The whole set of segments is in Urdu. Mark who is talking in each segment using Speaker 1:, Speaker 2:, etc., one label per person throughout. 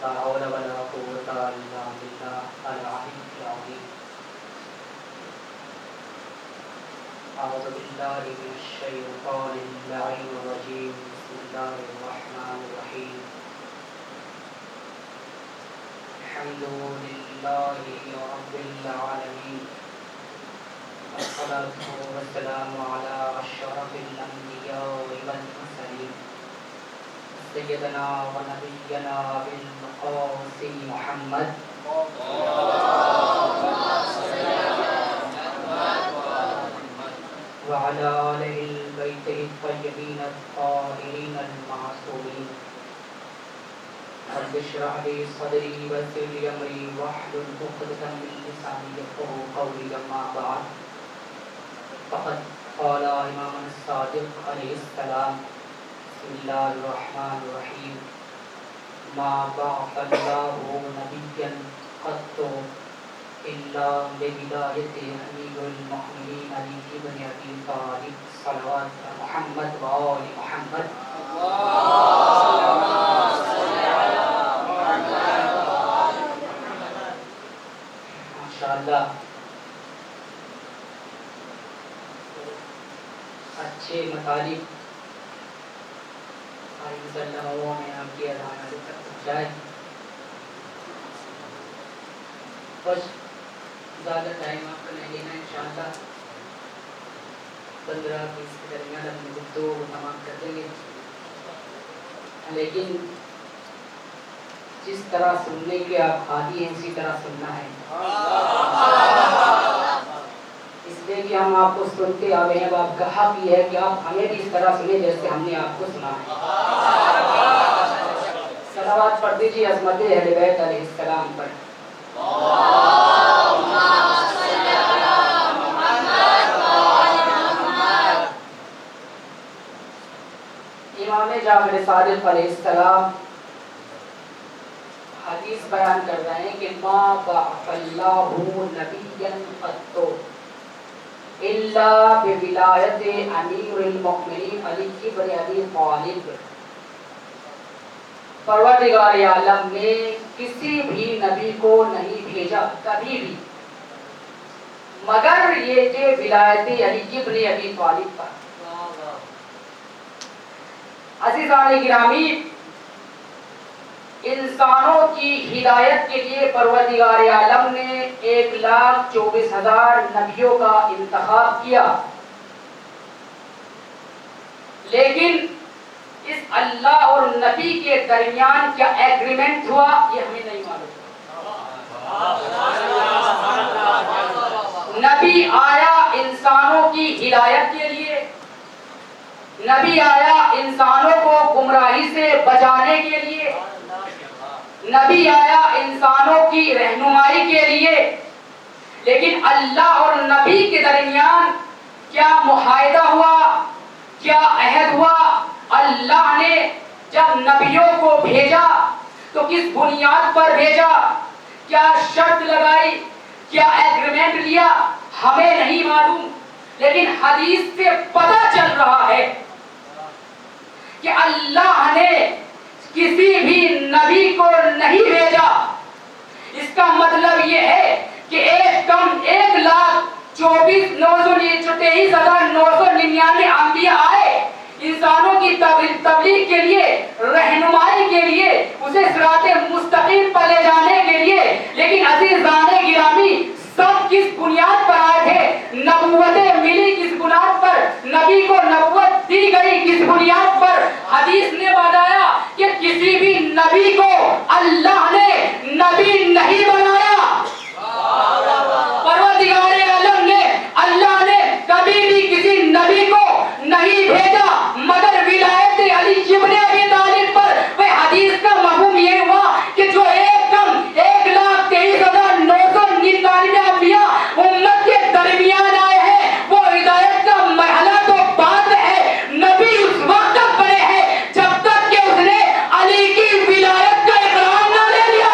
Speaker 1: لا حول ولا قوة إلا بالله العلي العظيم. أعوذ بالله من الشيطان اللعين الرجيم. بسم الله الرحمن الرحيم. الحمد لله رب العالمين، والصلاة والسلام على أشرف الأنبياء والمرسلين سيدنا ونبينا بالقاسم محمد وعلى آله البيت الطيبين الطاهرين المعصومين. رب اشرح لي صدري ويسر لي أمري واحلل عقدة من لساني يفقهوا قولي. أما بعد، فقد قال إمامنا الصادق عليه السلام: بسم الله الرحمن الرحيم. ما بعث الله نبيا قط إلا بولاية أمير المؤمنين علي بن أبي طالب صلوات محمد وآل محمد. ماشاءاللہ، اچھے مطالب مسلموں نے ہم کی اذان تک پہنچائے. بس زیادہ ٹائم آپ کو نہیں لینا، انشاءاللہ 15-20 کے درمیان اپنی گفتگو کو تمام کر دیں گے. لیکن جس طرح سننے کے آپ عادی ہیں اسی طرح سننا ہے، اس لیے کہ ہم آپ کو سنتے آئے ہیں. آپ کا حق یہ ہے کہ آپ ہمیں بھی اس طرح سنیں جیسے ہم نے آپ کو سنا ہے. صلوات پڑھ دیجیے عظمت اہل بیت علیہ السلام پر. امام جعفر صادق علیہ السلام حدیث بیان کر رہے ہیں کہ ما بعث اللہ نبیا قط الا بولایت امیر المؤمنین علی بن ابی طالب. پروردگار عالم نے کسی بھی نبی کو نہیں بھیجا کبھی بھی مگر یہ کہ ولایت علی بن ابی طالب پر. عزیزان گرامی، انسانوں کی ہدایت کے لیے پروردگار عالم نے 1,24,000 نبیوں کا انتخاب کیا، لیکن اس اللہ اور نبی کے درمیان کیا ایگریمنٹ ہوا یہ ہمیں نہیں معلوم. نبی آیا انسانوں کی ہدایت کے لیے، نبی آیا انسانوں کو گمراہی سے بچانے کے لیے، نبی آیا انسانوں کی رہنمائی کے لیے. لیکن اللہ اور نبی کے درمیان کیا معاہدہ ہوا، کیا عہد ہوا؟ اللہ نے جب نبیوں کو بھیجا تو کس بنیاد پر بھیجا، کیا شرط لگائی، کیا ایگریمنٹ لیا، ہمیں نہیں معلوم. لیکن حدیث سے پتہ چل رہا ہے کہ اللہ نے کسی بھی نبی کو نہیں بھیجا. اس کا مطلب یہ ہے کہ 1,24,923,999 انبیاء آئے انسانوں کی تبلیغ کے لیے، رہنمائی کے لیے، اسے صراط مستقیم پر لے جانے کے لیے. لیکن عزیزان گرامی، سب کس بنیاد پر آئے تھے؟ نبوتیں ملی کس بنیاد پر؟ نبی کو نبوت دی گئی کس بنیاد پر؟ حدیث نے بتایا کہ کسی بھی نبی کو اللہ نے نبی نہیں بنایا. پروردگار عالم نے، اللہ نے کبھی بھی کسی نبی کو نہیں بھیجا مگر ولایت علی بن ابی طالب پر. وہ حدیث کا مفہوم یہ ہوا کہ جو 1,23,999 انبیاء امت کے درمیان آئے ہیں، وہ ہدایت کا مرحلہ تو بعد ہے. نبی اس وقت تک بنے ہیں جب تک کہ اس نے علی کی ولایت کا اقرار نہ لے لیا.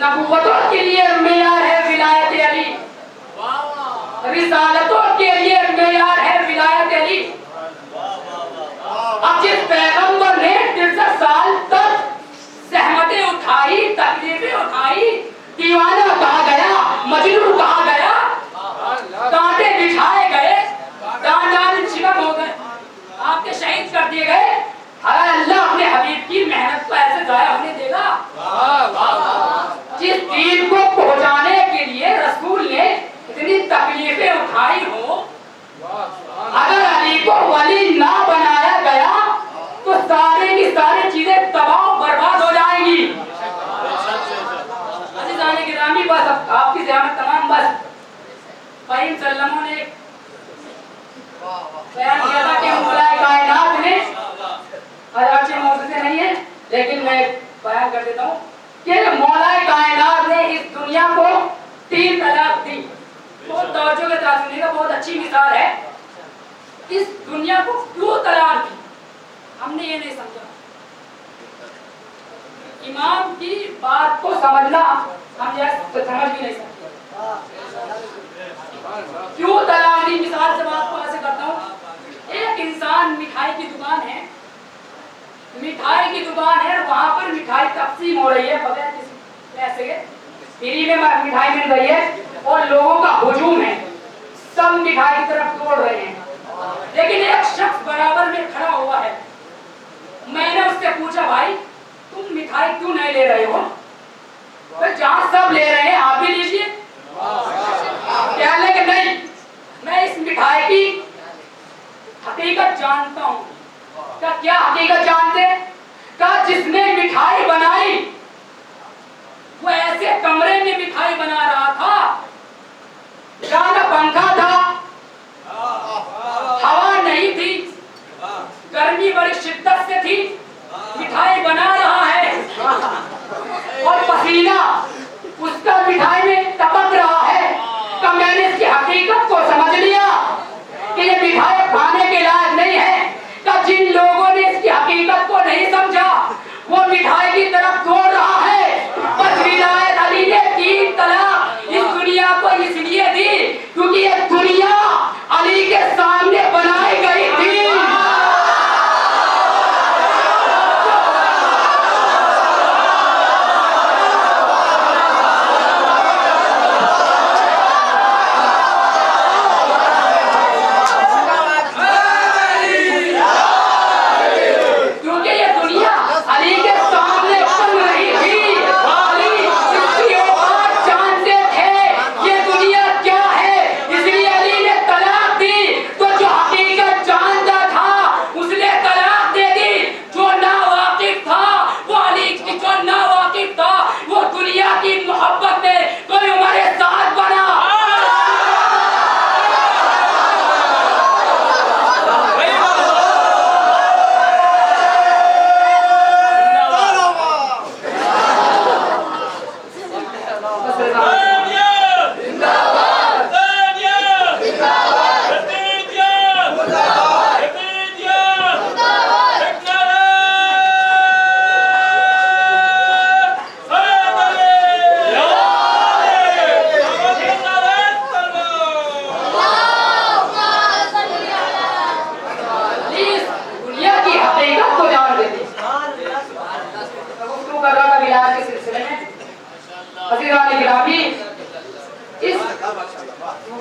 Speaker 1: نبوتوں کے لیے معیار ہے ولایت علی، رسالتوں کے لیے معیار ہے ولایت علی۔ اب جس پیغمبر نے 63 سال تک زحمتیں اٹھائی، تکلیفیں اٹھائی، دیوانہ کہا گیا، مجنون کہا گیا، کانٹے بچھائے گئے، دان شکم ہو گئے، آپ کے شہید کر دیے گئے، اللہ اپنے حبیب کی محنت کو ایسے ضائع ہونے دے گا؟ جس دین کو پہنچانے کے لیے رسول نے اتنی تکلیفیں اٹھائی ہو، اگر علی کو ولی نہ بنایا گیا تو سارے کی ساری چیزیں تباہ و برباد ہو جائیں گی۔ عزیزان گرامی، بس آپ کی زحمت تمام، بس فہیم سلموں نے بیان کیا تھا کہ مولا کائنات نے، اگرچہ موضوع سے نہیں ہے لیکن میں بیان کر دیتا ہوں کہ مولا کائنات نے اس دنیا کو 3 طلاق دی۔ بہت توجہ کے ساتھ سنیے گا، بہت اچھی مثال ہے۔ اس دنیا کو کیوں طلاق دی ہم نے یہ نہیں سمجھا۔ امام کی بات کو سمجھنا ہم سمجھ بھی نہیں سکتے۔ کیوں طلاق دی؟ مثال سے بات کو ایسے کرتا ہوں، ایک انسان مٹھائی کی دکان ہے، مٹھائی کی دکان ہے، وہاں پر مٹھائی تقسیم ہو رہی ہے بغیر کسی پیسے کے، فری میں مٹھائی مل رہی ہے اور لوگوں کا ہجوم ہے، سب مٹھائی کی طرف دوڑ رہے ہیں، لیکن ایک شخص برابر میں کھڑا ہوا ہے۔ میں نے اس سے پوچھا، بھائی تم مٹھائی کیوں نہیں لے رہے ہو؟ جہاں سب لے رہے ہیں آپ بھی لیجیے۔ کہنے کہ نہیں، میں اس مٹھائی کی حقیقت جانتا ہوں۔ کیا حقیقت جانتے؟ کہا جس نے مٹھائی بنائی وہ ایسے کمرے میں مٹھائی بنا رہا تھا جہاں نہ پنکھا تھا، ہوا نہیں تھی، گرمی بڑی شدت سے تھی، مٹھائی بنا رہا ہے اور پسینہ اس کا مٹھائی میں ٹپک رہا ہے۔ تو میں نے اس کی حقیقت کو سمجھ لیا کہ یہ مٹھائی کھانے کے لائق نہیں ہے۔ کہ جن لوگوں نے اس کی حقیقت کو نہیں سمجھا وہ مٹھائی کی طرف دوڑ رہا ہے۔ بس ولایت علی نے 3 طلاق اس دنیا کو اس لیے دی کیونکہ یہ دنیا علی کے سامنے بنائی گئی تھی۔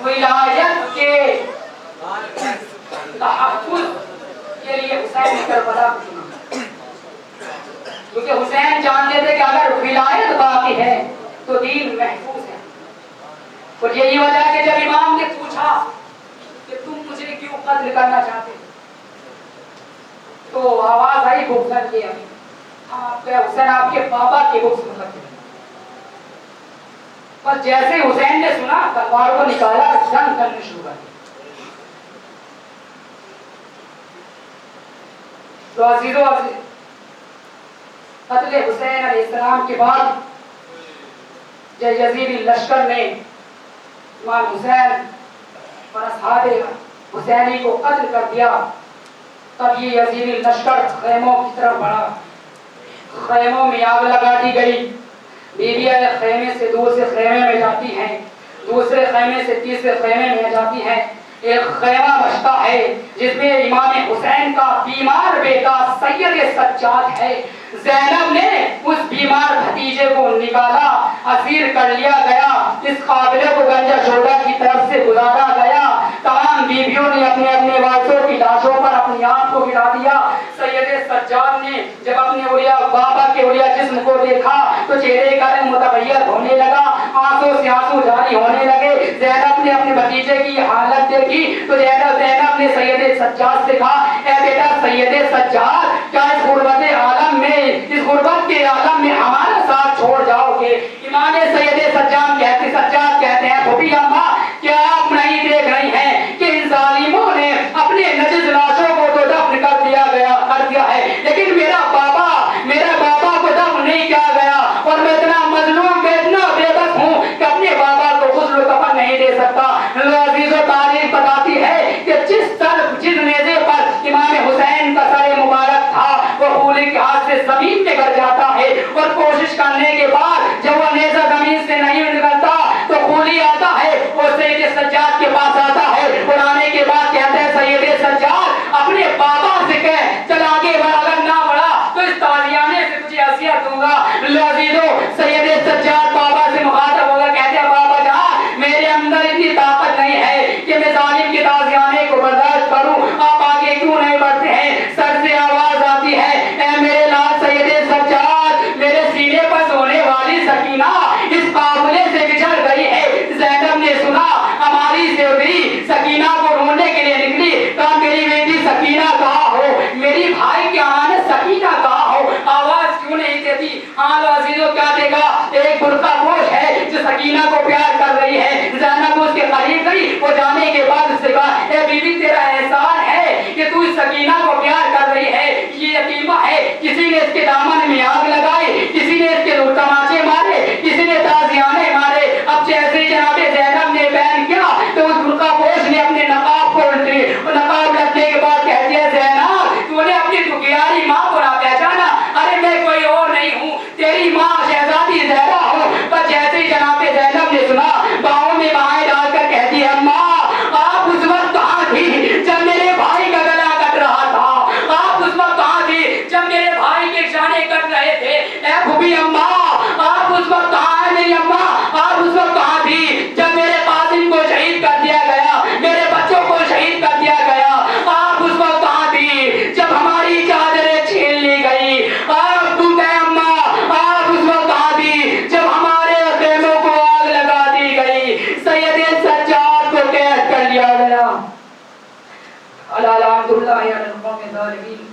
Speaker 1: ولایت کے تحفظ کے لیے حسین نے کربلا کو چنا، کیونکہ حسین جانتے تھے کہ اگر ولایت باقی ہے تو دین محفوظ ہے۔ اور یہی وجہ ہے کہ جب امام نے پوچھا کہ تم مجھے کیوں قتل کرنا چاہتے تو آواز آئی بغضن کی، آپ کے حسین آپ کے بابا کے بغض میں کرتے۔ بس جیسے حسین نے سنا تلوار کو نکالا، جنگ کرنے شروع کر دی۔ تو عزیزو عزیز، قتل حسین علیہ السلام کے بعد جب یزیدی لشکر نے امام حسین اور اصحاب حسینی کو قتل کر دیا، تب یہ یزیدی لشکر خیموں کی طرف بڑھا، خیموں میں آگ لگا دی گئی، بیویاں ایک خیمے سے دوسرے خیمے میں جاتی ہیں، دوسرے خیمے سے تیسرے خیمے میں جاتی ہیں. ایک خیمہ بچتا ہے جس میں امام حسین کا بیمار بیٹا سید سجاد ہے. زینب نے اس بیمار بھتیجے کو نکالا، اسیر کر لیا گیا، اس قافلے کو گنجا چوڑا کی طرف سے گزارا گیا. تمام بیویوں نے اپنے اپنے وارثوں کی لاشوں پر اپنی آنکھ کو گرا دیا. سید سجاد نے جب اپنے اولیاء بابا کے اولیاء جسم کو دیکھا تو چہرے کا رنگ متغیر ہونے لگا، آنسوں سے آنسو جاری ہونے لگے. زینب نے اپنے بھتیجے کی حالت دیکھی تو زینب نے سید سجاد سے کہا، اے بیٹا سید سجاد، کیا اس غربت عالم میں، اس غربت کے عالم میں ہمارا ساتھ چھوڑ جاؤ گے؟ امام سید سجاد کہتے ہیں، پھوپھی اماں کیا آپ نہیں دیکھ رہی ہیں کہ ان ظالموں نے اپنے نجس لاشوں کو تو دفن کر دیا ہے، لیکن میرا بابا کو دفن نہیں کیا گیا، اور میں اتنا مظلوم، میں اتنا بے بس ہوں کہ اپنے بابا کو غسل و کفن نہیں دے سکتا. عزیز و تاریخ بتاتی ہے کہ جس نیزے پر امام حسین کا سر مبارک تھا وہ خون کے ہاتھ سے زمین میں گر جاتا ہے، اور کوشش کرنے کے بعد جب وہ نیزہ زمین سے نہیں نکلتا تو خولی آتا ہے، وہ سید سجاد کے پاس آتا ہے، اور آنے کے بعد کہتا ہے سید سجاد اپنے بابا سے کہہ چل آگے بڑھ، اگر نہ بڑھا تو اس تازیانے سے تجھے عصیت دوں گا. عزیزو سید سجاد بابا سے مخاطب ہوگا، کہتے ہیں بابا جان میرے اندر اتنی طاقت نہیں ہے کہ میں ظالم کے تازیانے کو برداشت کروں، آپ آگے کیوں نہیں بڑھتے ہیں؟ سر سے آواز آتی ہے، اے میرے لال سید سجاد، میرے سینے پر سونے والی سکینہ اس قافلے سے بچھڑ گئی ہے. زینب نے سنا ہماری سیوری سکینہ کو ڈھونڈنے کے لیے نکلی، کہا میری بیٹی سکینہ کہاں ہو، میری بھائی کی امانت سکینہ کہاں ہو، آواز کیوں نہیں دیتی؟ ہاں لو عزیزو کیا دیکھا، ایک برقع پوش ہے جو سکینہ کو پیار کر رہی ہے. زینب اس کے قریب گئی، وہ جانے کے بعد اس سے کہا، اے بیوی تیرا احسان ہے کہ تو اس سکینہ کو پیار کر رہی ہے، یہ یتیمہ ہے، کسی نے اس کے دامن میں آگ لگائی، کسی نے اس کے تماچے مارے، کسی نے تازیانے مارے. اب جیسے جناب زینب نے بیان کیا تو اس برقع پوش نے اپنے نقاب کو نقاب رکھنے کے بعد کہہ دیا، زینب تو نے اپنی دکھیاری ماں کو نہ پہچانا؟ ارے میں کوئی اور نہیں ہوں، تیری ماں شہزادی زہرا ہوں. پر جیسے جناب زینب نے سنا باہوں میں باہیں ڈال کر کہہ دی، اماں آپ اس وقت کہاں تھی جب میرے بھائی کا گلا کٹ رہا تھا؟ آپ اس وقت کہاں تھی جب میرے بھائی کے شانے کٹ رہے تھے؟ اے پھوپھی اماں آپ اس وقت کہاں ہیں؟ میری اماں آپ اس وقت کہاں تھی جب میرے قاسم کو شہید کر دیا گیا، میرے بچوں کو شہید کر دیا گیا؟ آپ اس وقت کہاں تھی جب ہماری چادریں چھین لی گئی؟ آپ تم اے اماں آپ اس وقت کہاں تھی جب ہمارے خیموں کو آگ لگا دی گئی؟ سید سجاد کو قید کر لیا گیا. الحمد للہ علی القوم الظالمین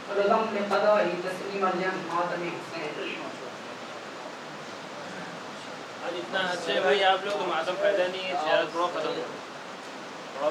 Speaker 1: ولم بقضاء تسلیما لمحاتم حسین.
Speaker 2: اتنا اچھے بھائی آپ لوگ ماتم پیدا نہیں ہے، زیارت پڑھو ختم کرو.